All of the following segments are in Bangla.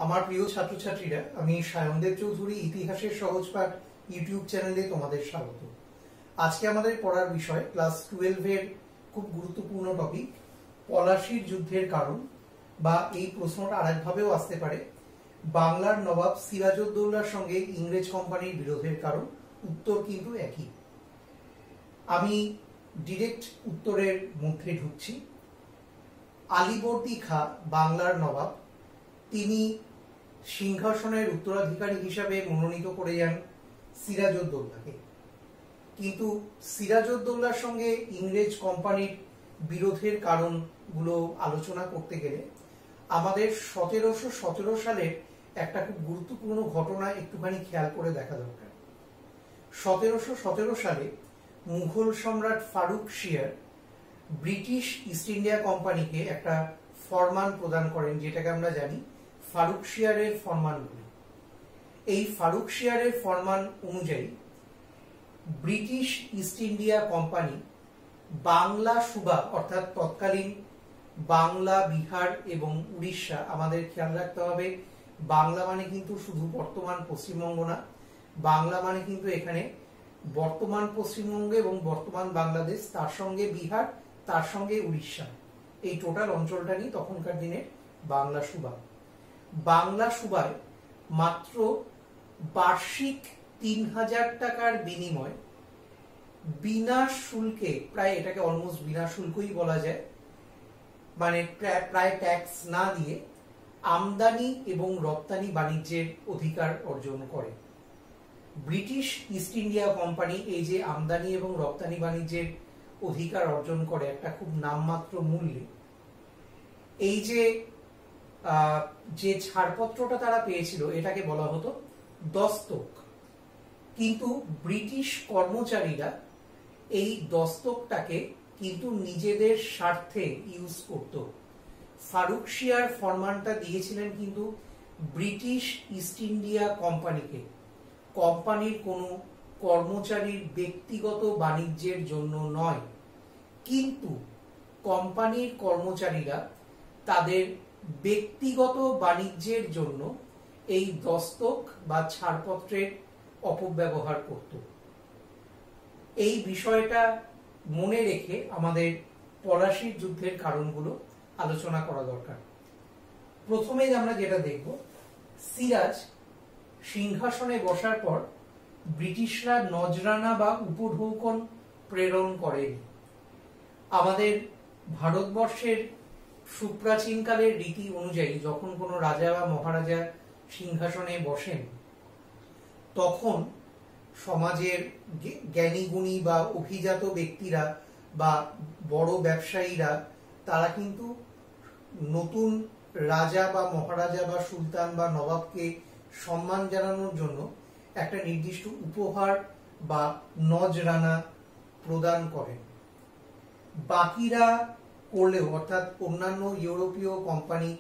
আমার প্রিয় ছাত্রছাত্রীরা, আমি সায়নদেব চৌধুরী ইতিহাসের সহজপাঠ ইউটিউব চ্যানেলে তোমাদের স্বাগত। আজকে আমাদের পড়ার বিষয় ক্লাস 12 এর খুব গুরুত্বপূর্ণ টপিক পলাশীর যুদ্ধের কারণ, বা এই প্রশ্নটা আরেকভাবেও আসতে পারে, বাংলার নবাব সিরাজউদ্দৌলার সঙ্গে ইংরেজ কোম্পানির বিরোধের কারণ। উত্তর কিন্তু একই। আমি ডিরেক্ট উত্তরের মধ্যে ঢুকছি। আলীবর্দী খাঁ বাংলার নবাব, তিনি সিংহাসনের উত্তরাধিকারী হিসাবে মনোনীত করে যান সিরাজউদ্দৌলাকে। কিন্তু সিরাজউদ্দৌলার সঙ্গে ইংরেজ কোম্পানির বিরোধের কারণগুলো আলোচনা করতে গেলে আমাদের 1717 সালের একটা খুব গুরুত্বপূর্ণ ঘটনা একটুখানি খেয়াল করে দেখা দরকার। 1717 সালে মুঘল সম্রাট ফারুক শিয়ার ব্রিটিশ ইস্ট ইন্ডিয়া কোম্পানিকে একটা ফরমান প্রদান করেন, যেটাকে আমরা জানি ফারুক শিয়ারের ফরমান বলি। এই ফারুক শিয়ারের ফরমান অনুযায়ী British East India company Bangla সুবা, অর্থাৎ তৎকালীন বাংলা, বিহার এবং উড়িষ্যা, আমাদের খেয়াল রাখতে হবে বাংলা মানে কিন্তু শুধু বর্তমান পশ্চিমবঙ্গ না, বাংলা মানে কিন্তু এখানে বর্তমান পশ্চিমবঙ্গ এবং বর্তমান বাংলাদেশ, তার সঙ্গে বিহার, তার সঙ্গে উড়িষ্যা, এই টোটাল অঞ্চলটা নিয়ে তখনকার দিনে বাংলা সুবা। বাংলা সুবায় মাত্র বার্ষিক 3000 টাকার বিনিময় বিনা শুল্কে, প্রায় এটাকে অলমোস্ট বিনা শুল্কই বলা যায়, মানে প্রায় ট্যাক্স না দিয়ে আমদানি এবং রপ্তানি বাণিজ্যের অধিকার অর্জন করে। ব্রিটিশ ইস্ট ইন্ডিয়া কোম্পানি এই যে আমদানি এবং রপ্তানি বাণিজ্যের অধিকার অর্জন করে একটা খুব নামমাত্র মূল্যে, এই যে ছাড়পত্রটা তারা পেয়েছিল এটাকে বলা হতো দস্তক। কিন্তু ব্রিটিশ কর্মচারীরা এই দস্তকটাকে কিন্তু নিজেদের স্বার্থে ইউজ করত। ফারুক শিয়ার ফরমানটা দিয়েছিলেন কিন্তু ব্রিটিশ ইস্ট ইন্ডিয়া কোম্পানিকে, কোম্পানির কোনো কর্মচারীর ব্যক্তিগত বাণিজ্যের জন্য নয়। কিন্তু কোম্পানির কর্মচারীরা তাদের ব্যক্তিগত বাণিজ্যের জন্য এই দস্তক বা ছাড়পত্রের অপব্যবহার করত। এই বিষয়টা মনে রেখে আমাদের পলাশীর যুদ্ধের কারণগুলো আলোচনা করা দরকার। প্রথমেই আমরা যেটা দেখব, সিরাজ সিংহাসনে বসার পর ব্রিটিশরা নজরানা বা উপঢৌকন প্রেরণ করেনি। আমাদের ভারতবর্ষের সুপ্রাচীনকালের রীতি অনুযায়ী যখন কোনো রাজা বা মহারাজা সিংহাসনে বসেন, তখন সমাজের জ্ঞানী গুণী বা অভিজাত ব্যক্তিরা বা বড় ব্যবসায়ীরা তারা কিন্তু নতুন রাজা বা মহারাজা বা সুলতান বা নবাবকে সম্মান জানানোর জন্য একটা নির্দিষ্ট উপহার বা নজরানা প্রদান করেন। বাকিরা করলেও, অর্থাৎ অন্যান্য ইউরোপীয় কোম্পানি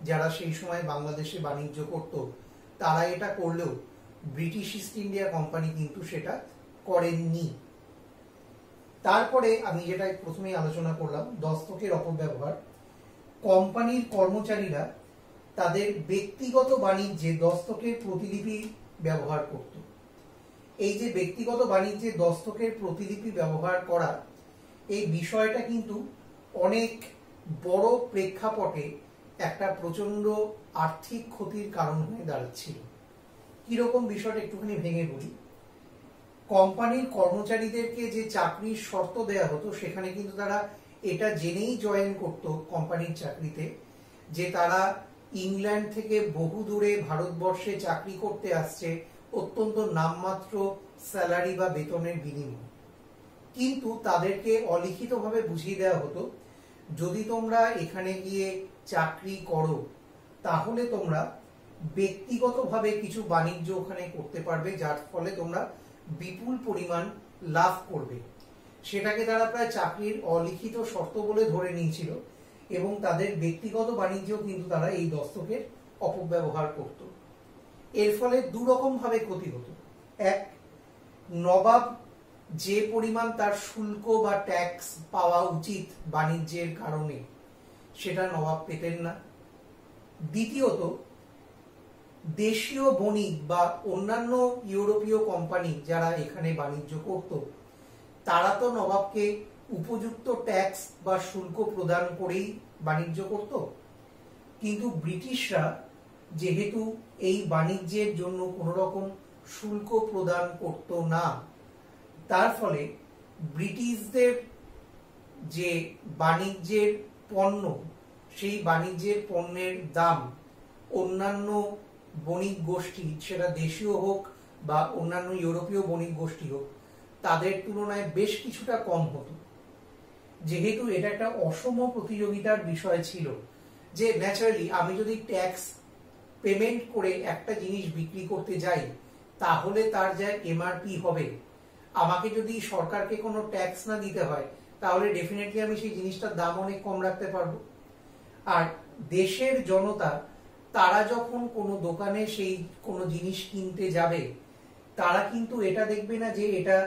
যারা সেই সময় বাংলাদেশে বাণিজ্য করত, তারা এটা করলেও ব্রিটিশ ইস্ট ইন্ডিয়া কোম্পানি কিন্তু সেটা করেননি। তারপরে আমি যেটা প্রথমেই আলোচনা করলাম, দস্তকের অপব্যবহার। কোম্পানির কর্মচারীরা তাদের ব্যক্তিগত বাণিজ্যে দস্তকের প্রতিলিপি ব্যবহার করত। এই যে ব্যক্তিগত বাণিজ্যে দস্তকের প্রতিলিপি ব্যবহার করা, এই বিষয়টা কিন্তু অনেক বড় প্রেক্ষাপটে একটা প্রচন্ড আর্থিক ক্ষতির কারণ হয়ে দাঁড়াচ্ছিল। কিরকম বিষয়টা একটুখানি ভেঙে বলি। কোম্পানির কর্মচারীদেরকে যে চাকরির শর্ত দেয়া হতো, সেখানে কিন্তু তারা এটা জেনেই জয়েন করত কোম্পানির চাকরিতে যে তারা ইংল্যান্ড থেকে বহু দূরে ভারতবর্ষে চাকরি করতে আসছে অত্যন্ত নামমাত্র স্যালারি বা বেতনের বিনিময়ে। কিন্তু তাদেরকে অলিখিতভাবে বুঝিয়ে দেওয়া হতো, যদি তোমরা এখানে গিয়ে চাকরি করো তাহলে তোমরা ব্যক্তিগতভাবে কিছু বাণিজ্য ওখানে করতে পারবে, যার ফলে তোমরা বিপুল পরিমাণ লাভ করবে। সেটাকে তারা প্রায় চাকরির অলিখিত শর্ত বলে ধরে নিয়েছিল এবং তাদের ব্যক্তিগত বাণিজ্য কিন্তু তারা এই দস্তকের অপব্যবহার করত। এর ফলে দুরকম ভাবে ক্ষতি হতো। এক, নবাব যে পরিমাণ তার শুল্ক বা ট্যাক্স পাওয়া উচিত বাণিজ্যের কারণে, সেটা নবাব পেতেন না। দ্বিতীয়ত, দেশীয় বণিক বা অন্যান্য ইউরোপীয় কোম্পানি যারা এখানে বাণিজ্য করত, তারা তো নবাবকে উপযুক্ত ট্যাক্স বা শুল্ক প্রদান করেই বাণিজ্য করত। কিন্তু ব্রিটিশরা যেহেতু এই বাণিজ্যের জন্য কোনো রকম শুল্ক প্রদান করত না, তার ফলে ব্রিটিশদের যে বাণিজ্যের পণ্য, সেই বাণিজ্যের পণ্যের দাম অন্যান্য বণিক গোষ্ঠী, সেটা দেশীয় হোক বা অন্যান্য ইউরোপীয় বণিক গোষ্ঠী হোক, তাদের তুলনায় বেশ কিছুটা কম হতো। যেহেতু এটা একটা অসম প্রতিযোগিতার বিষয় ছিল, যে ন্যাচারালি আমি যদি ট্যাক্স পেমেন্ট করে একটা জিনিস বিক্রি করতে যাই, তাহলে তার যা এমআরপি হবে, আমাকে যদি সরকারকে কোনো ট্যাক্স না দিতে হয়, তাহলে ডেফিনেটলি আমি সেই জিনিসটার দাম অনেক কম রাখতে পারবো। আর দেশের জনতা তারা যখন কোনো দোকানে সেই কোনো জিনিস কিনতে যাবে, তারা কিন্তু এটা দেখবে না যে এটা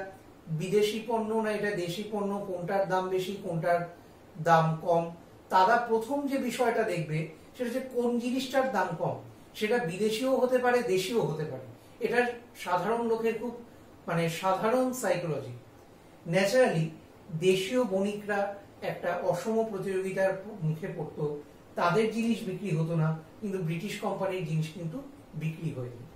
বিদেশি পণ্য না এটা দেশি পণ্য, কোনটার দাম বেশি কোনটার দাম কম। তারা প্রথম যে বিষয়টা দেখবে সেটা হচ্ছে কোন জিনিসটার দাম কম। সেটা বিদেশিও হতে পারে, দেশীয় হতে পারে। এটা সাধারণ লোকের খুব সাধারণ সাইকোলজি। ন্যাচারালি দেশীয় বণিকরা একটা অসম প্রতিযোগিতার মুখে পড়তো, তাদের জিনিস বিক্রি হতো না, কিন্তু ব্রিটিশ কোম্পানির জিনিস কিন্তু বিক্রি হয়ে যেত।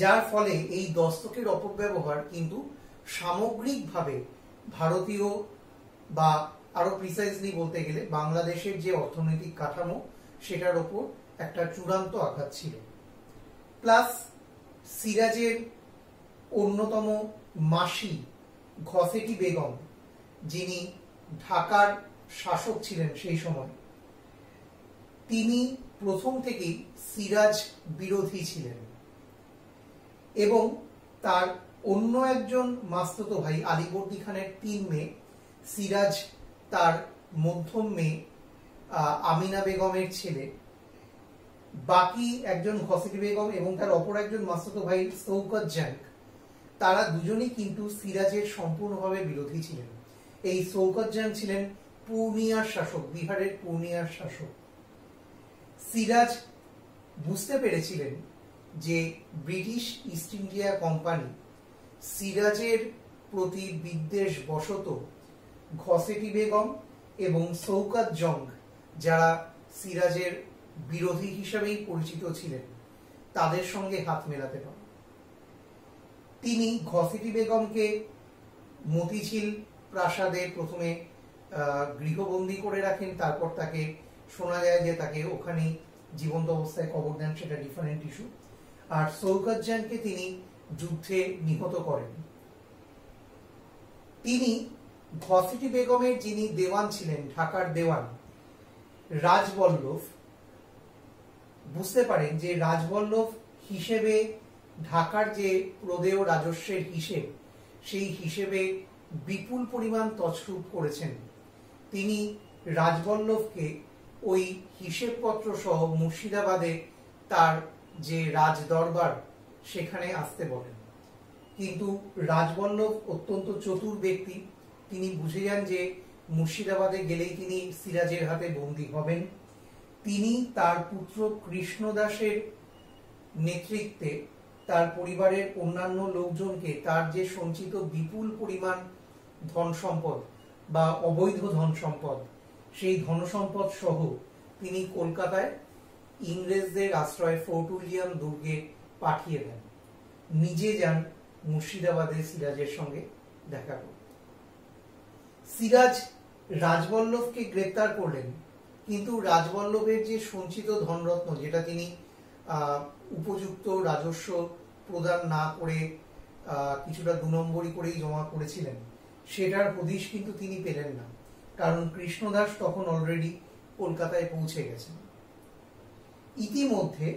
যার ফলে এই দস্তকের অপব্যবহার কিন্তু সামগ্রিকভাবে ভারতীয় বা আরো প্রিসাইজলি বলতে গেলে বাংলাদেশের যে অর্থনৈতিক কাঠামো, সেটার ওপর একটা চূড়ান্ত আঘাত ছিল। প্লাস সিরাজের অন্যতম মাসি ঘসেটি বেগম, যিনি ঢাকার শাসক ছিলেন সেই সময়, তিনি প্রথম থেকেই সিরাজ বিরোধী ছিলেন এবং তার অন্য একজন মাস্তুতো ভাই আলীবর্দী খানের 3 মেয়ে, সিরাজ তার মধ্যম মেয়ে আমিনা বেগমের ছেলে, বাকি একজন ঘসেটি বেগম এবং তার অপর একজন মাস্তুতো ভাই শৌকত জাঙ্গ, তারা দুজনেই কিন্তু সিরাজের সম্পূর্ণভাবে বিরোধী ছিলেন। এই শৌকত জাঙ্গ ছিলেন পূর্ণিয়ার শাসক, বিহারের পূর্ণিয়ার শাসক। সিরাজ বুঝতে পেরেছিলেন যে ব্রিটিশ ইস্ট ইন্ডিয়া কোম্পানি সিরাজের প্রতি বিদ্বেষ বশত ঘসেটি বেগম এবং শৌকত জং, যারা সিরাজের বিরোধী হিসেবেই পরিচিত ছিলেন, তাদের সঙ্গে হাত মেলাতে পারেন। তিনি ঘসেটি বেগমকে মতিঝিল প্রাসাদে প্রথমে গৃহবন্দী করে রাখেন, তারপর তাকে শোনা যায় যে তাকে ওখানেই জীবন্ত অবস্থায় কবর দেন, সেটা ডিফারেন্ট ইস্যু। আর শৌকত জানকে তিনি যুদ্ধে নিহত করেন। তিনি ঘসেটি বেগমের যিনি দেওয়ান ছিলেন, ঢাকার দেওয়ান রাজবল্লভ, বুঝতে পারেন যে রাজবল্লভ হিসেবে ঢাকার যে প্রদেয় রাজস্বের হিসেব, সেই হিসেবে বিপুল পরিমাণ তছরূপ করেছেন। তিনি রাজবল্লভকে ওই হিসেবপত্র সহ মুর্শিদাবাদে তার যে রাজ দরবার, সেখানে আসতে বলেন। কিন্তু রাজবল্লভ অত্যন্ত চতুর ব্যক্তি, তিনি বুঝে যান যে মুর্শিদাবাদে গেলেই তিনি সিরাজের হাতে বন্দী হবেন। তিনি তার পুত্র কৃষ্ণদাসের নেতৃত্বে তার পরিবারের অন্যান্য লোকজনকে তার যে সঞ্চিত বিপুল পরিমাণ ধন সম্পদ বা অবৈধ ধন সম্পদ, সেই ধন সম্পদ সহ তিনি কলকাতায় ইংরেজদের আশ্রয় ফোর্ট উইলিয়াম দুর্গে পাঠিয়ে দেন। নিজে যান মুর্শিদাবাদে সিরাজের সঙ্গে দেখা করতে। সিরাজ রাজবল্লভকে গ্রেপ্তার করলেন, কিন্তু রাজবল্লভের যে সঞ্চিত ধনরত্ন, যেটা তিনি উপযুক্ত রাজস্ব প্রদান না করে কিছুটা 2 নম্বরই করেই জমা করেছিলেন, সেটার হদিশ কিন্তু তিনি পেলেন না, কারণ কৃষ্ণদাস তখন অলরেডি কলকাতায় পৌঁছে গেছেন। ইতিমধ্যে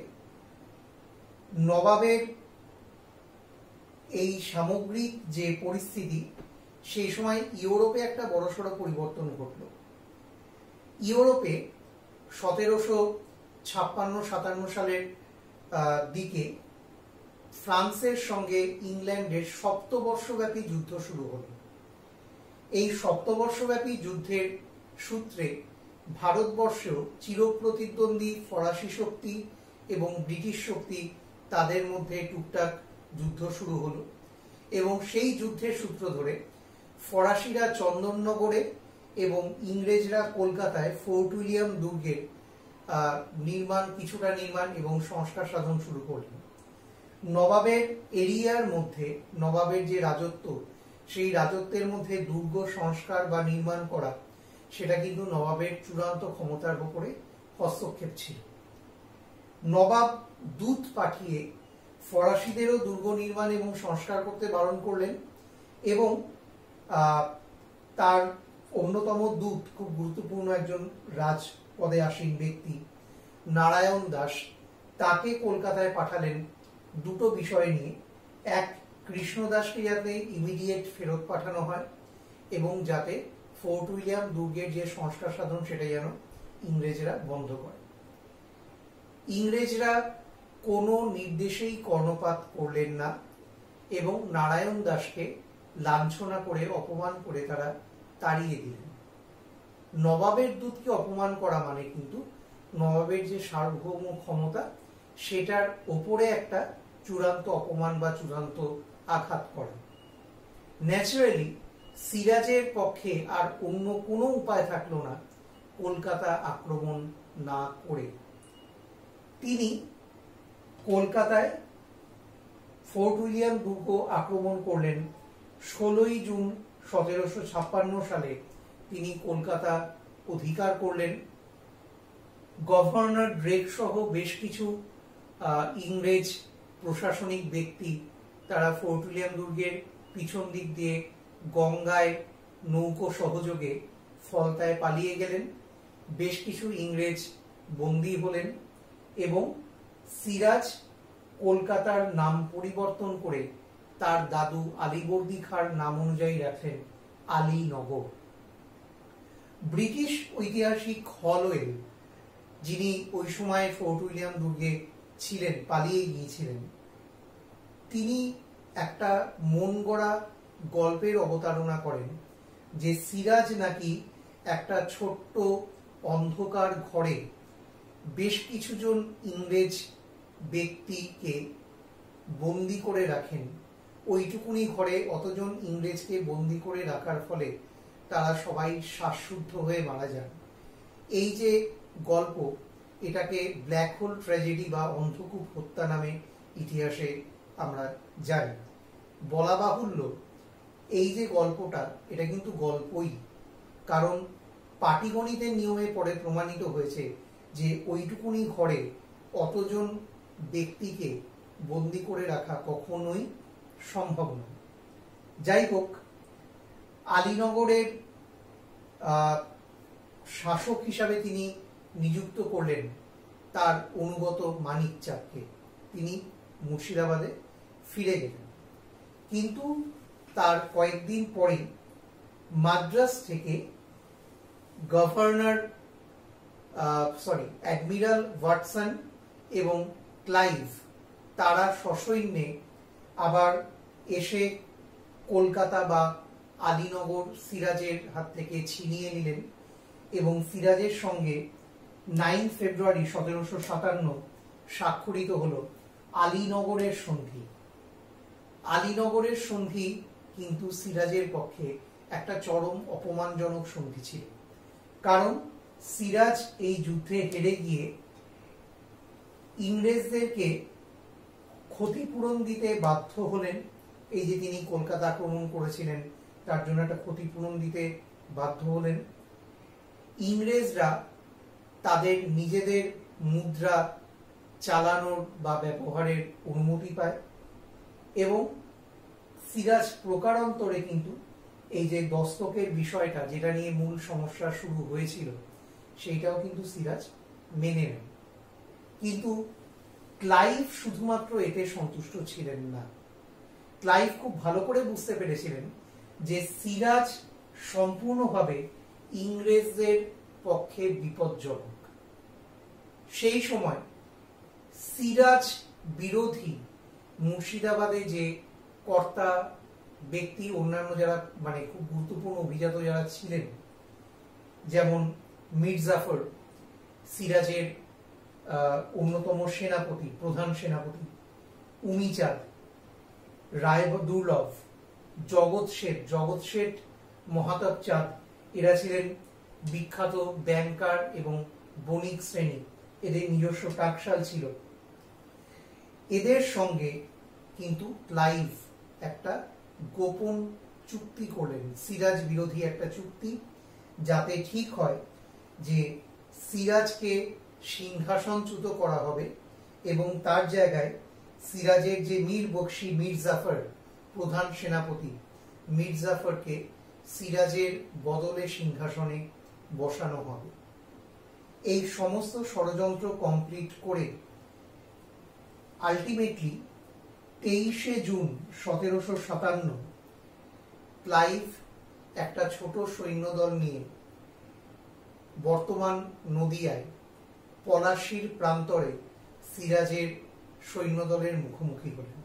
নবাবের এই সামগ্রিক যে পরিস্থিতি, সেই সময় ইউরোপে একটা বড়সড় পরিবর্তন ঘটল। ইউরোপে 1756-57 সালের দিকে ফ্রান্সের সঙ্গে ইংল্যান্ডের সপ্তবর্ষব্যাপী যুদ্ধ শুরু হল। এই সপ্তবর্ষব্যাপী যুদ্ধের সূত্রে ভারতবর্ষেও চিরপ্রতিদ্বন্দ্বী ফরাসি শক্তি এবং ব্রিটিশ শক্তি তাদের মধ্যে টুকটাক যুদ্ধ শুরু হলো এবং সেই যুদ্ধের সূত্র ধরে ফরাসিরা চন্দননগরে এবং ইংরেজরা কলকাতায় ফোর্ট উইলিয়াম দুর্গের কিছুটা নির্মাণ এবং সংস্কার সাধন শুরু করলেন। নবাবের এরিয়ার মধ্যে নবাবের যে রাজত্ব, সেই রাজত্বের মধ্যে দুর্গ সংস্কার বা নির্মাণ করা সেটা কিন্তু নবাবের চূড়ান্ত ক্ষমতার উপরে হস্তক্ষেপ ছিল। নবাব দূত পাঠিয়ে ফরাসিদেরও দুর্গ নির্মাণ এবং সংস্কার করতে বারণ করলেন এবং তার অন্যতম দূত, খুব গুরুত্বপূর্ণ একজন রাজপদে আসীন ব্যক্তি নারায়ণ দাস, তাকে কলকাতায় পাঠালেন দুটো বিষয় নিয়ে। এক, কৃষ্ণদাসকে যাতে ইমিডিয়েট ফেরত পাঠানো হয় এবং যাতে ফোর্ট উইলিয়াম দুর্গের যে সংস্কার সাধন সেটা যেন ইংরেজরা বন্ধ করে। ইংরেজরা কোনো নির্দেশেই কর্ণপাত করলেন না এবং নারায়ণ দাসকে লাঞ্ছনা করে, অপমান করে তারা তাড়িয়ে দিলেন। নবাবের দূতকে অপমান করা মানে কিন্তু নবাবের যে সার্বভৌম ক্ষমতা সেটার ওপরে একটা চূড়ান্ত অপমান বা চূড়ান্ত আঘাত করা। ন্যাচারালি সিরাজের পক্ষে আর অন্য কোনো উপায় থাকলো না কলকাতা আক্রমণ না করে। তিনি কলকাতায় ফোর্ট উইলিয়াম দুর্গ আক্রমণ করলেন। 16ই জুন 1756 সালে তিনি কলকাতা অধিকার করলেন। গভর্নর ড্রেক সহ বেশ কিছু ইংরেজ প্রশাসনিক ব্যক্তি তারা ফোর্ট উইলিয়াম দুর্গের পিছন দিক দিয়ে গঙ্গায় নৌকো সহযোগে ফলতায় পালিয়ে গেলেন। বেশ কিছু ইংরেজ বন্দী হলেন এবং সিরাজ কলকাতার নাম পরিবর্তন করে তার দাদু আলীবর্দী খাঁর নাম অনুযায়ী রাখেন আলীনগর। ব্রিটিশ ঐতিহাসিক হলওয়েল, যিনি ওই সময় ফোর্ট উইলিয়াম দুর্গে ছিলেন, পালিয়ে গিয়েছিলেন, তিনি একটা মন গড়া গল্পের অবতারণা করেন যে সিরাজ নাকি একটা ছোট্ট অন্ধকার ঘরে বেশ কিছুজন ইংরেজ ব্যক্তিকে বন্দি করে রাখেন। ওইটুকুনি ঘরে অতজন ইংরেজকে বন্দি করে রাখার ফলে তারা সবাই শ্বাসরুদ্ধ হয়ে মারা যান। এই যে গল্প, এটাকে ব্ল্যাক হোল ট্র্যাজেডি বা অন্ধকূপ হত্যা নামে ইতিহাসে আমরা জানি। বলা বাহুল্য, এই যে গল্পটা, এটা কিন্তু গল্পই, কারণ পাটিগণিতের নিয়মে পরে প্রমাণিত হয়েছে যে ওইটুকুনি ঘরে অতজন ব্যক্তিকে বন্দি করে রাখা কখনোই সম্ভব নয়। যাই হোক, আলীনগরের শাসক হিসাবে তিনি নিযুক্ত করলেন তার অনুগত মানিক চাঁদকে। তিনি মুর্শিদাবাদে ফিরে গেলেন, কিন্তু তার কয়েকদিন পরে মাদ্রাজ থেকে অ্যাডমিরাল ওয়াটসন এবং ক্লাইভ তারা সসৈন্যে আবার এসে কলকাতা বা আলীনগর সিরাজের হাত থেকে ছিনিয়ে নিলেন এবং সিরাজের সঙ্গে 9 ফেব্রুয়ারি 1757 স্বাক্ষরিত হল আলীনগরের সন্ধি। আলীনগরের সন্ধি কিন্তু সিরাজের পক্ষে একটা চরম অপমানজনক সন্ধি ছিল, কারণ সিরাজ এই যুদ্ধে হেরে গিয়ে ইংরেজদেরকে ক্ষতিপূরণ দিতে বাধ্য হলেন। এই যে তিনি কলকাতা আক্রমণ করেছিলেন তার জন্য একটা ক্ষতিপূরণ দিতে বাধ্য হলেন। ইংরেজরা তাদের নিজেদের মুদ্রা চালানোর বা ব্যবহারের অনুমতি পায় এবং সিরাজ প্রকারান্তরে কিন্তু এই যে দস্তকের বিষয়টা, যেটা নিয়ে মূল সমস্যা শুরু হয়েছিল, সেইটাও কিন্তু সিরাজ মেনে নেন। কিন্তু ক্লাইভ শুধুমাত্র এতে সন্তুষ্ট ছিলেন না। ক্লাইভ খুব ভালো করে বুঝতে পেরেছিলেন যে সিরাজ সম্পূর্ণভাবে ইংরেজদের পক্ষে বিপজ্জনক। সেই সময় সিরাজ বিরোধী মুর্শিদাবাদে যে কর্তা ব্যক্তি, অন্যান্য যারা মানে খুব গুরুত্বপূর্ণ অভিজাত যারা ছিলেন, যেমন মীর জাফর, সিরাজের অন্যতম সেনাপতি, প্রধান সেনাপতি উমিচাঁদ, রায় দুর্লভ, জগৎ শেঠ, মহাতাব চাঁদ, এরা ছিলেন বিখ্যাত ব্যাংকার এবং বণিক শ্রেণী। এদের নিজস্ব টাকশাল ছিল। এদের সঙ্গে কিন্তু ক্লাইভ একটা গোপন চুক্তি করলেন, সিরাজ বিরোধী একটা চুক্তি, যাতে ঠিক হয় যে সিরাজকে সিংহাসনচ্যুত করা হবে এবং তার জায়গায় সিরাজের যে মীর বখশি, মীর জাফর প্রধান সেনাপতি, মীর জাফরকে সিরাজের বদলে সিংহাসনে বসানো হবে। এই সমস্ত ষড়যন্ত্র কমপ্লিট করে আলটিমেটলি 23শে জুন 1757 ক্লাইভ একটা ছোট সৈন্যদল নিয়ে বর্তমান নদিয়ায় পলাশীর প্রান্তরে সিরাজের সৈন্যদলের মুখোমুখি হলেন।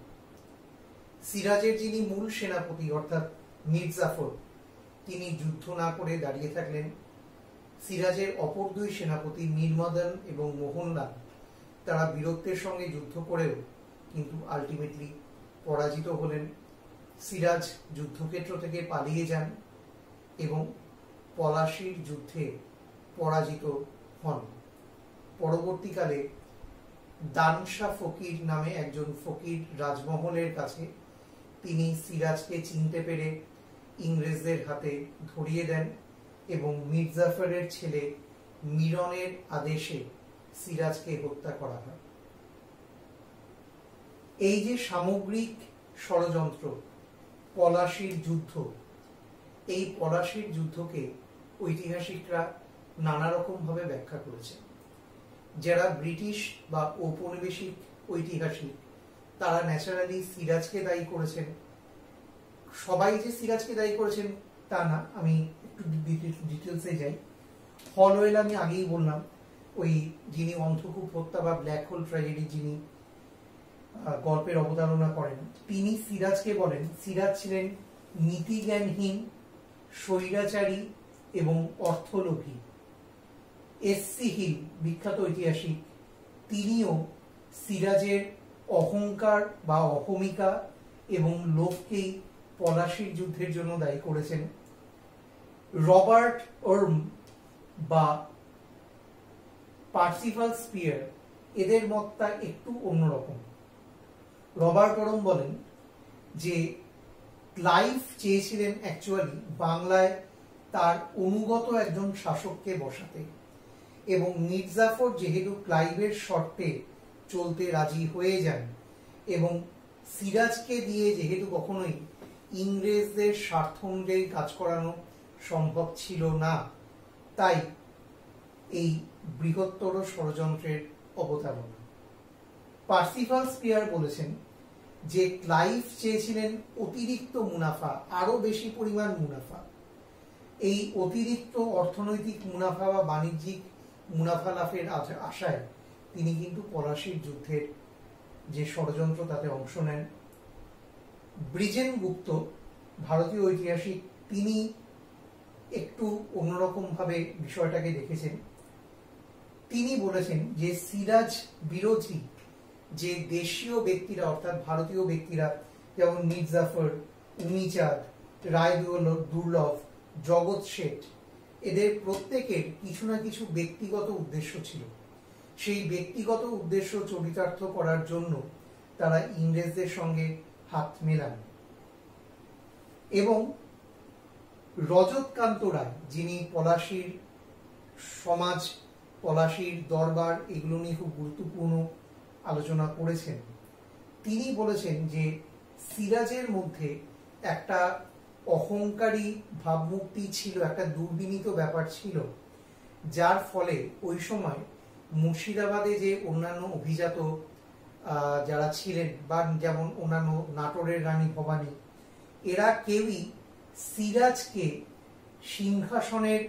সিরাজের যিনি মূল সেনাপতি অর্থাৎ মীর জাফর, তিনি যুদ্ধ না করে দাঁড়িয়ে থাকলেন। সিরাজের অপর দুই সেনাপতি মীর মদন এবং মোহনলাল, তারা বীরত্বের সঙ্গে যুদ্ধ করেও কিন্তু আলটিমেটলি পরাজিত হলেন। সিরাজ যুদ্ধক্ষেত্র থেকে পালিয়ে যান এবং পলাশীর যুদ্ধে পরাজিত হন। পরবর্তীকালে দানশা ফকির নামে একজন ফকির রাজমহলের কাছে তিনি সিরাজকে চিনতে পেরে ইংরেজদের হাতে ধরিয়ে দেন এবং মীর জাফরের ছেলে মিরনের আদেশে সিরাজকে হত্যা করা হয়। এই যে সামগ্রিক ষড়যন্ত্র, পলাশীর যুদ্ধ, এই পলাশীর যুদ্ধকে ঐতিহাসিকরা নানা রকম ভাবে ব্যাখ্যা করেছেন। যারা ব্রিটিশ বা ঔপনিবেশিক ঐতিহাসিক, তারা ন্যাচারালি সিরাজকে দায়ী করেছেন। সবাই যে সিরাজকে দায়ী করেছেন তা না, আমি একটু ডিটেলসে যাই। হলওয়েল আমি আগেই বললাম, ওই যিনি অন্ধকূপ হত্যা বা ব্ল্যাক হোল ট্র্যাজেডি যিনি গল্পের অবতারণা করেন, তিনি সিরাজকে বলেন সিরাজ ছিলেন নীতিজ্ঞানহীন, স্বৈরাচারী এবং অর্থলোভী। এসসি হিল, বিখ্যাত ঐতিহাসিক, তিনিও সিরাজের অহংকার বা অহমিকা এবং লোভকেই পলাশীর যুদ্ধের জন্য দায়ী করেছেন। রবার্ট ওর্ম বা পার্সিভাল স্পিয়ার, এদের মতটা একটু অন্যরকম। রবার্ট ওর্ম বলেন যে ক্লাইভ চেয়েছিলেন অ্যাকচুয়ালি বাংলায় তার অনুগত একজন শাসককে বসাতে, এবং মীর জাফর যেহেতু ক্লাইভের শর্তে চলতে রাজি হয়ে যান এবং সিরাজকে দিয়ে যেহেতু কখনোই ইংরেজদের স্বার্থ অনুযায়ী কাজ করানো সম্ভব ছিল না, তাই এই বৃহত্তর ষড়যন্ত্রের অবতারণা। পার্সিভাল স্পিয়ার বলেছেন যে ক্লাইভ চেয়েছিলেন অতিরিক্ত মুনাফা, আরো বেশি পরিমাণ মুনাফা। এই অতিরিক্ত অর্থনৈতিক মুনাফা বা বাণিজ্যিক মুনাফা লাভের আশায় তিনি কিন্তু পলাশীর যুদ্ধের যে ষড়যন্ত্র তাতে অংশ নেন। ব্রিজেন গুপ্ত, ভারতীয় ঐতিহাসিক, তিনি একটু অন্যরকম ভাবে বিষয়টাকে দেখেছেন। তিনি বলেছেন যে সিরাজ বিরোধী যে দেশীয় ব্যক্তিরা অর্থাৎ ভারতীয় ব্যক্তিরা, যেমন মীর জাফর, উমিচাঁদ, রায় দুর্লভ, জগৎ শেঠ, এদের প্রত্যেকের কিছু না কিছু ব্যক্তিগত উদ্দেশ্য ছিল। সেই ব্যক্তিগত উদ্দেশ্য চরিতার্থ করার জন্য তারা ইংরেজদের সঙ্গে হাত মেলান। এবং রজতকান্ত রায়, যিনি পলাশীর সমাজ, পলাশীর দরবার, এগুলো নিয়ে খুব গুরুত্বপূর্ণ আলোচনা করেছেন, তিনি বলেছেন যে সিরাজের মধ্যে একটা অহংকারী ভাবমূর্তি ছিল, একটা দুর্বিনীত ব্যাপার ছিল, যার ফলে ওই সময় মুর্শিদাবাদে যে অন্যান্য অভিজাত যারা ছিলেন, বা যেমন অন্যান্য নাটোরের রানী ভবানী, এরা কেউই সিরাজকে সিংহাসনের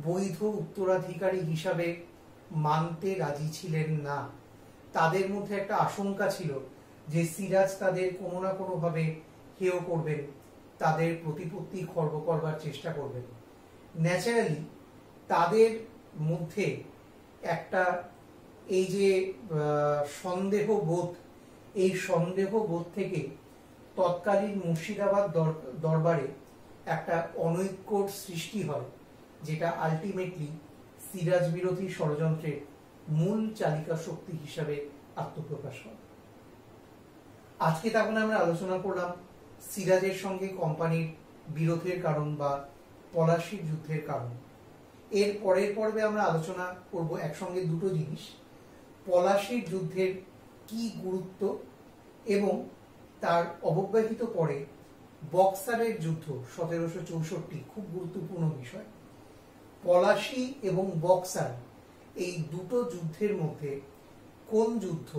বৈধ উত্তরাধিকারী হিসাবে মানতে রাজি ছিলেন না। তাদের মধ্যে একটা আশঙ্কা ছিল যে সিরাজ তাদের কোনো না কোনো ভাবে হেয় করবেন, তাদের প্রতিপত্তি খর্ব করবার চেষ্টা করবেন। ন্যাচারালি তাদের মধ্যে একটা এই যে সন্দেহ বোধ, এই সন্দেহ বোধ থেকে তৎকালীন মুর্শিদাবাদ দরবারে একটা অনৈক্যর সৃষ্টি হয়, যেটা আলটিমেটলি সিরাজ বিরোধী ষড়যন্ত্রের মূল চালিকা শক্তি হিসাবে আত্মপ্রকাশ হয়। আজকে তাহলে আমরা আলোচনা করলাম সিরাজের সঙ্গে কোম্পানির বিরোধের কারণ বা পলাশীর যুদ্ধের কারণ। এর পরের পর্বে আমরা আলোচনা করব একসঙ্গে দুটো জিনিস, পলাশীর যুদ্ধের কি গুরুত্ব এবং তার অব্যবহিত পরে বক্সারের যুদ্ধ 1764, খুব গুরুত্বপূর্ণ বিষয়। পলাশী এবং বক্সার এই দুটো যুদ্ধের মধ্যে কোন যুদ্ধ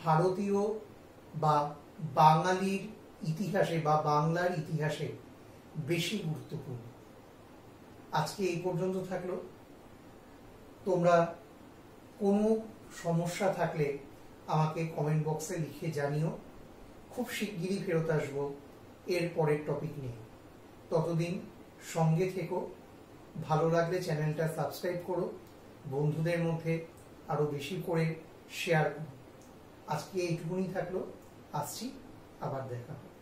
ভারতীয় বা বাঙালির ইতিহাসে বা বাংলার ইতিহাসে বেশি গুরুত্বপূর্ণ। আজকে এই পর্যন্ত থাকলো। তোমরা কোনো সমস্যা থাকলে আমাকে কমেন্ট বক্সে লিখে জানিও। খুব শিগগিরই ফেরত আসবো এর পরের টপিক নিয়ে। ততদিন সঙ্গে থেকো। ভালো লাগলে চ্যানেলটা সাবস্ক্রাইব করো, বন্ধুদের মধ্যে আরো বেশি করে শেয়ার করো। আজকে এইটুকুনি থাকলো, আসছি, আবার দেখা হবে।